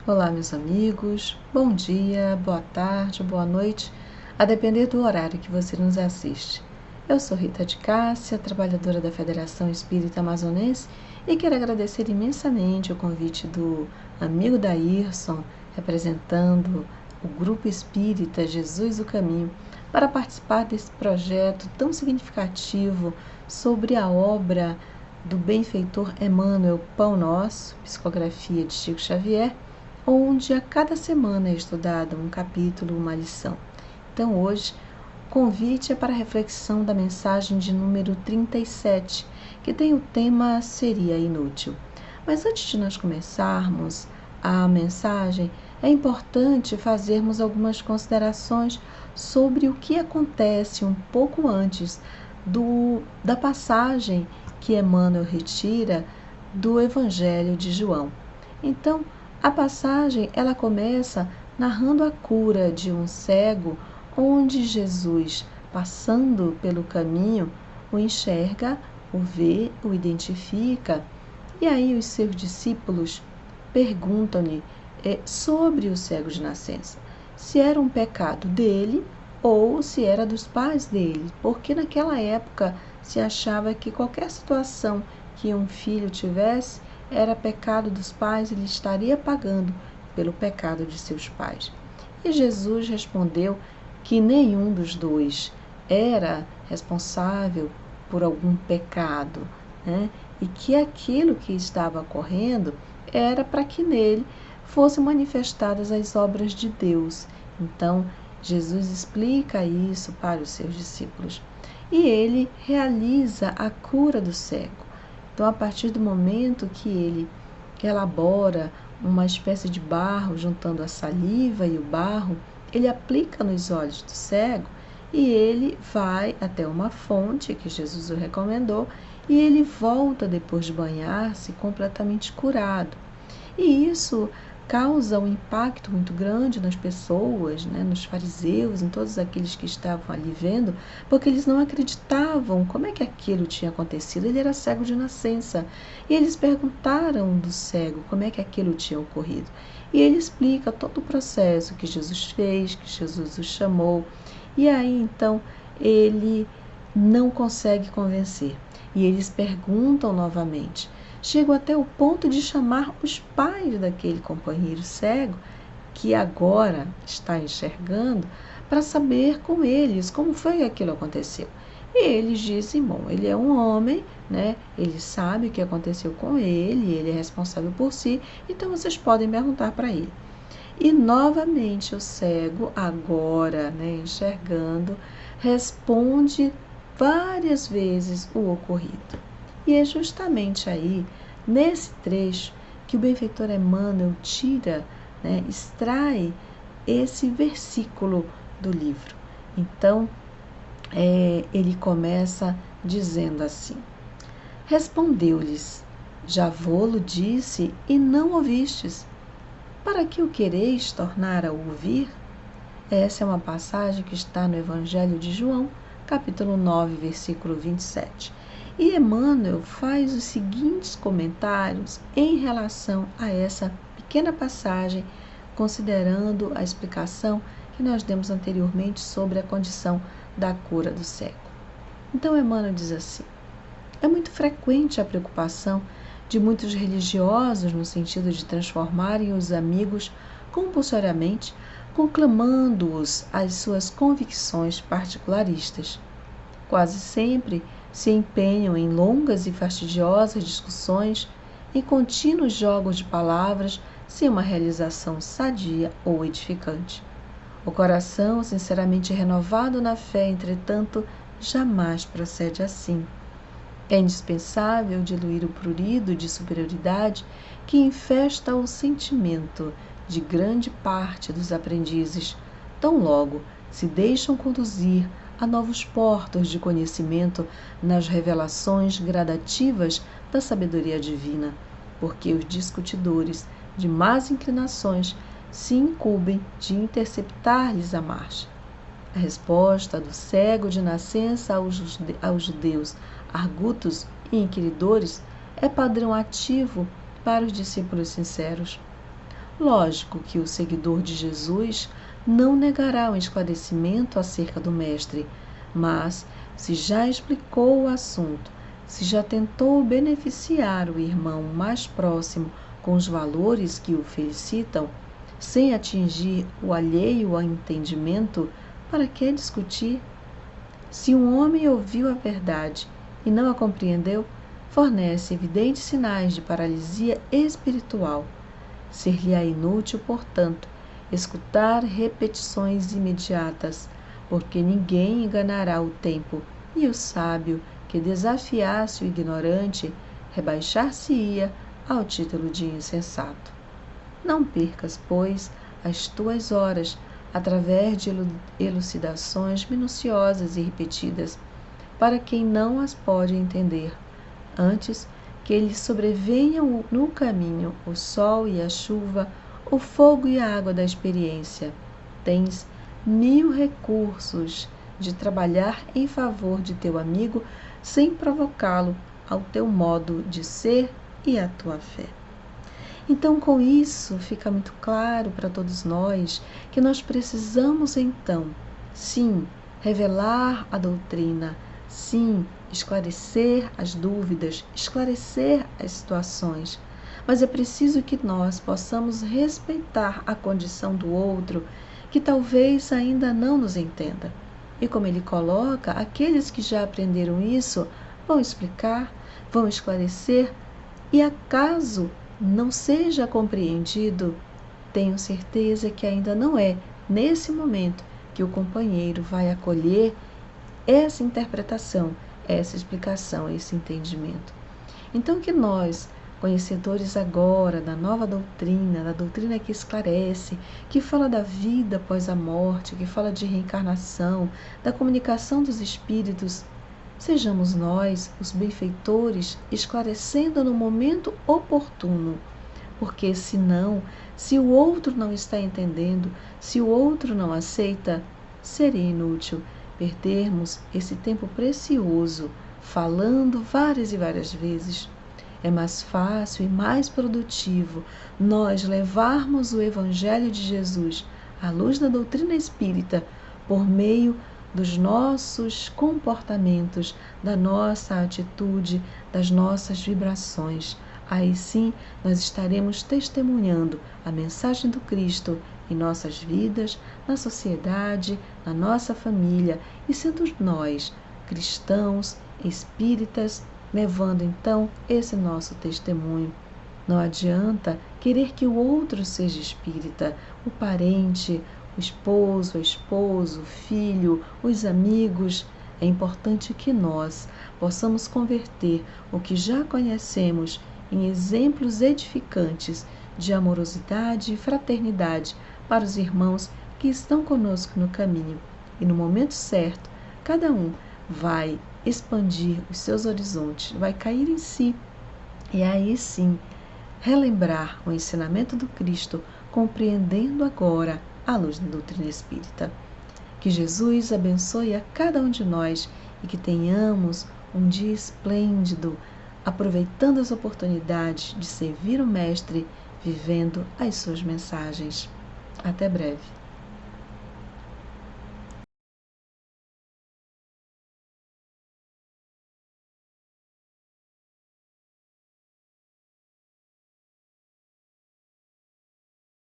Olá, meus amigos, bom dia, boa tarde, boa noite, a depender do horário que você nos assiste. Eu sou Rita de Cássia, trabalhadora da Federação Espírita Amazonense, e quero agradecer imensamente o convite do amigo Daírson, representando o Grupo Espírita Jesus o Caminho, para participar desse projeto tão significativo sobre a obra do benfeitor Emmanuel Pão Nosso, psicografia de Chico Xavier, onde a cada semana é estudado um capítulo, uma lição. Então hoje, o convite é para a reflexão da mensagem de número 37, que tem o tema Seria Inútil. Mas antes de nós começarmos a mensagem, é importante fazermos algumas considerações sobre o que acontece um pouco antes da passagem que Emmanuel retira do Evangelho de João. Então, a passagem ela começa narrando a cura de um cego, onde Jesus, passando pelo caminho, o enxerga, o vê, o identifica, e aí os seus discípulos perguntam-lhe sobre o cego de nascença, se era um pecado dele ou se era dos pais dele, porque naquela época se achava que qualquer situação que um filho tivesse era pecado dos pais e ele estaria pagando pelo pecado de seus pais. E Jesus respondeu que nenhum dos dois era responsável por algum pecado, né? E que aquilo que estava ocorrendo era para que nele fossem manifestadas as obras de Deus. Então, Jesus explica isso para os seus discípulos. E ele realiza a cura do cego. Então, a partir do momento que ele elabora uma espécie de barro, juntando a saliva e o barro, ele aplica nos olhos do cego e ele vai até uma fonte que Jesus o recomendou e ele volta depois de banhar-se completamente curado. E isso causa um impacto muito grande nas pessoas, né, nos fariseus, em todos aqueles que estavam ali vendo, porque eles não acreditavam como é que aquilo tinha acontecido. Ele era cego de nascença. E eles perguntaram do cego como é que aquilo tinha ocorrido. E ele explica todo o processo que Jesus fez, que Jesus o chamou. E aí, então, ele não consegue convencer. E eles perguntam novamente. Chegam até o ponto de chamar os pais daquele companheiro cego, que agora está enxergando, para saber com eles como foi que aquilo aconteceu. E eles dizem, bom, ele é um homem, né? Ele sabe o que aconteceu com ele é responsável por si, então vocês podem perguntar para ele. E novamente o cego, agora, né, enxergando, responde várias vezes o ocorrido. E é justamente aí, nesse trecho, que o benfeitor Emmanuel tira, né, extrai esse versículo do livro. Então, ele começa dizendo assim: Respondeu-lhes, já vô-lo disse e não ouvistes. Para que o quereis tornar a ouvir? Essa é uma passagem que está no Evangelho de João, capítulo 9, versículo 27. E Emmanuel faz os seguintes comentários em relação a essa pequena passagem, considerando a explicação que nós demos anteriormente sobre a condição da cura do cego. Então Emmanuel diz assim: é muito frequente a preocupação de muitos religiosos no sentido de transformarem os amigos compulsoriamente, conclamando-os às suas convicções particularistas. Quase sempre se empenham em longas e fastidiosas discussões, em contínuos jogos de palavras, sem uma realização sadia ou edificante. O coração, sinceramente renovado na fé, entretanto, jamais procede assim. É indispensável diluir o prurido de superioridade que infesta o sentimento de grande parte dos aprendizes, tão logo se deixam conduzir a novos portos de conhecimento nas revelações gradativas da sabedoria divina, porque os discutidores de más inclinações se incumbem de interceptar-lhes a marcha. A resposta do cego de nascença aos judeus argutos e inquiridores é padrão ativo para os discípulos sinceros. Lógico que o seguidor de Jesus não negará um esclarecimento acerca do Mestre, mas se já explicou o assunto, se já tentou beneficiar o irmão mais próximo com os valores que o felicitam, sem atingir o alheio ao entendimento, para que discutir? Se um homem ouviu a verdade e não a compreendeu, fornece evidentes sinais de paralisia espiritual. Ser-lhe-á inútil, portanto, escutar repetições imediatas, porque ninguém enganará o tempo, e o sábio que desafiasse o ignorante rebaixar-se-ia ao título de insensato. Não percas, pois, as tuas horas através de elucidações minuciosas e repetidas, para quem não as pode entender. Antes que lhe sobrevenham no caminho o sol e a chuva, o fogo e a água da experiência. Tens 1000 recursos de trabalhar em favor de teu amigo sem provocá-lo ao teu modo de ser e à tua fé. Então, com isso, fica muito claro para todos nós que nós precisamos, então, sim, revelar a doutrina, sim, esclarecer as dúvidas, esclarecer as situações. Mas é preciso que nós possamos respeitar a condição do outro, que talvez ainda não nos entenda. E como ele coloca, aqueles que já aprenderam isso vão explicar, vão esclarecer, e acaso não seja compreendido, tenho certeza que ainda não é nesse momento que o companheiro vai acolher essa interpretação, essa explicação, esse entendimento. Então que nós, conhecedores agora da nova doutrina, da doutrina que esclarece, que fala da vida após a morte, que fala de reencarnação, da comunicação dos espíritos, sejamos nós, os benfeitores, esclarecendo no momento oportuno, porque senão, se o outro não está entendendo, se o outro não aceita, seria inútil perdermos esse tempo precioso falando várias e várias vezes. É mais fácil e mais produtivo nós levarmos o Evangelho de Jesus à luz da doutrina espírita por meio dos nossos comportamentos, da nossa atitude, das nossas vibrações. Aí sim nós estaremos testemunhando a mensagem do Cristo em nossas vidas, na sociedade, na nossa família, e sendo nós, cristãos, espíritas, levando então esse nosso testemunho. Não adianta querer que o outro seja espírita, o parente, o esposo, a esposa, o filho, os amigos. É importante que nós possamos converter o que já conhecemos em exemplos edificantes de amorosidade e fraternidade para os irmãos que estão conosco no caminho. E no momento certo, cada um vai expandir os seus horizontes, vai cair em si, e aí sim relembrar o ensinamento do Cristo, compreendendo agora à luz da doutrina espírita. Que Jesus abençoe a cada um de nós e que tenhamos um dia esplêndido, aproveitando as oportunidades de servir o Mestre, vivendo as suas mensagens. Até breve.